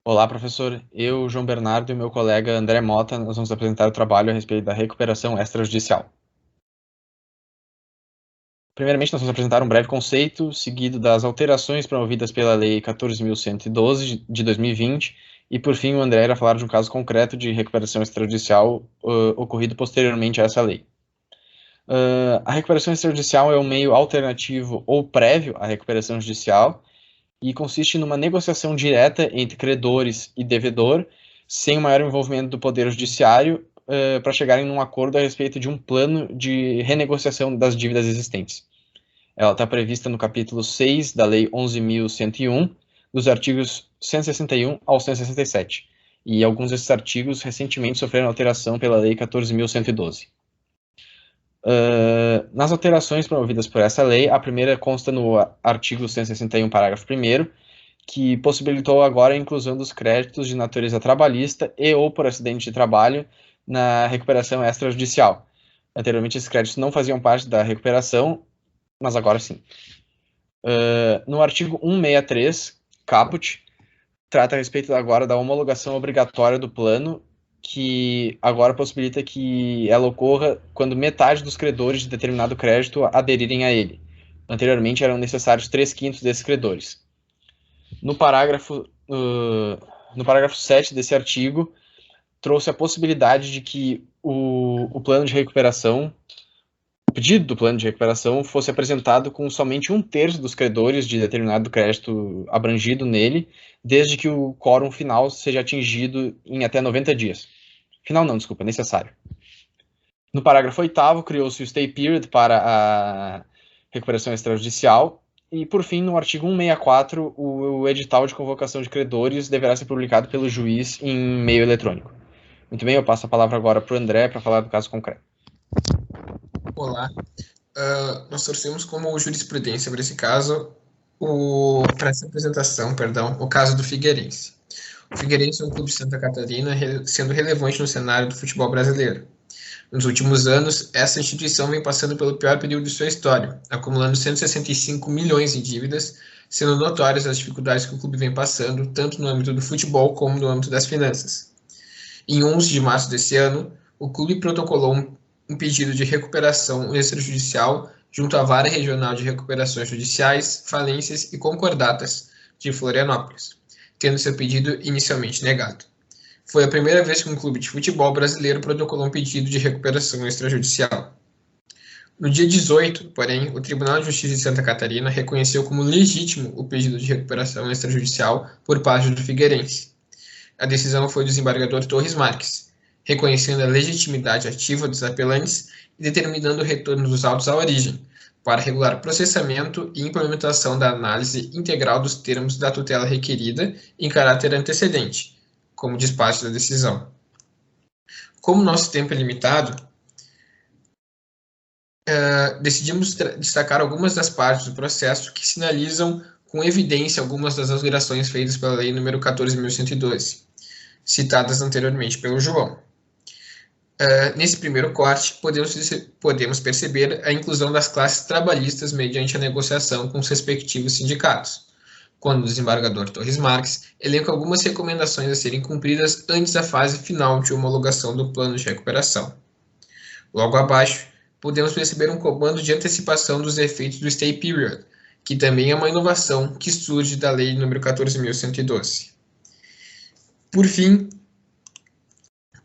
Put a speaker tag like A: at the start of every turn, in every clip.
A: Olá, professor. Eu, João Bernardo e meu colega André Mota, nós vamos apresentar o trabalho a respeito da recuperação extrajudicial. Primeiramente, nós vamos apresentar um breve conceito, seguido das alterações promovidas pela Lei 14.112 de 2020, e por fim o André irá falar de um caso concreto de recuperação extrajudicial ocorrido posteriormente a essa lei. A recuperação extrajudicial é um meio alternativo ou prévio à recuperação judicial, e consiste numa negociação direta entre credores e devedor, sem o maior envolvimento do Poder Judiciário, para chegarem num acordo a respeito de um plano de renegociação das dívidas existentes. Ela está prevista no capítulo 6 da Lei 11.101, dos artigos 161 ao 167, e alguns desses artigos recentemente sofreram alteração pela Lei 14.112. Nas alterações promovidas por essa lei, a primeira consta no artigo 161, parágrafo 1º, que possibilitou agora a inclusão dos créditos de natureza trabalhista e ou por acidente de trabalho na recuperação extrajudicial. Anteriormente, esses créditos não faziam parte da recuperação, mas agora sim. No artigo 163, caput, trata a respeito agora da homologação obrigatória do plano, que agora possibilita que ela ocorra quando metade dos credores de determinado crédito aderirem a ele. Anteriormente eram necessários 3/5 desses credores. No parágrafo 7 desse artigo, trouxe a possibilidade de que o plano de recuperação, o pedido do plano de recuperação, fosse apresentado com somente 1/3 dos credores de determinado crédito abrangido nele, desde que o quórum final seja atingido em até 90 dias. Final não, desculpa, necessário. No parágrafo 8º, criou-se o stay period para a recuperação extrajudicial. E, por fim, no artigo 164, o edital de convocação de credores deverá ser publicado pelo juiz em meio eletrônico. Muito bem, eu passo a palavra agora para o André para falar do caso concreto.
B: Olá. Nós torcemos como jurisprudência para esse caso, para essa apresentação, o caso do Figueirense. O Figueirense é um clube de Santa Catarina, sendo relevante no cenário do futebol brasileiro. Nos últimos anos, essa instituição vem passando pelo pior período de sua história, acumulando 165 milhões em dívidas, sendo notórias as dificuldades que o clube vem passando, tanto no âmbito do futebol como no âmbito das finanças. Em 11 de março desse ano, o clube protocolou um pedido de recuperação extrajudicial junto à Vara Regional de Recuperações Judiciais, Falências e Concordatas de Florianópolis, tendo seu pedido inicialmente negado. Foi a primeira vez que um clube de futebol brasileiro protocolou um pedido de recuperação extrajudicial. No dia 18, porém, o Tribunal de Justiça de Santa Catarina reconheceu como legítimo o pedido de recuperação extrajudicial por parte do Figueirense. A decisão foi do desembargador Torres Marques, reconhecendo a legitimidade ativa dos apelantes e determinando o retorno dos autos à origem, para regular o processamento e implementação da análise integral dos termos da tutela requerida em caráter antecedente, como despacho da decisão. Como nosso tempo é limitado, decidimos destacar algumas das partes do processo que sinalizam com evidência algumas das alterações feitas pela Lei nº 14.112, citadas anteriormente pelo João. Nesse primeiro corte, podemos perceber a inclusão das classes trabalhistas mediante a negociação com os respectivos sindicatos, quando o desembargador Torres Marques elenca algumas recomendações a serem cumpridas antes da fase final de homologação do plano de recuperação. Logo abaixo, podemos perceber um comando de antecipação dos efeitos do stay period, que também é uma inovação que surge da Lei nº 14.112. Por fim,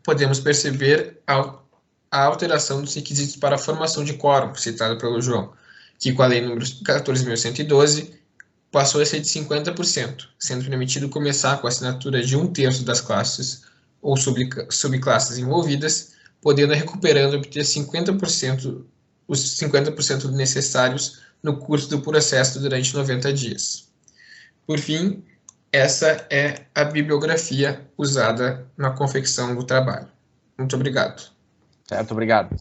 B: podemos perceber a alteração dos requisitos para a formação de quórum, citada pelo João, que com a Lei nº 14.112 passou a ser de 50%, sendo permitido começar com a assinatura de 1/3 das classes ou subclasses envolvidas, podendo recuperando obter 50%, os 50% necessários no curso do processo durante 90 dias. Por fim, essa é a bibliografia usada na confecção do trabalho. Muito obrigado.
A: Certo, obrigado.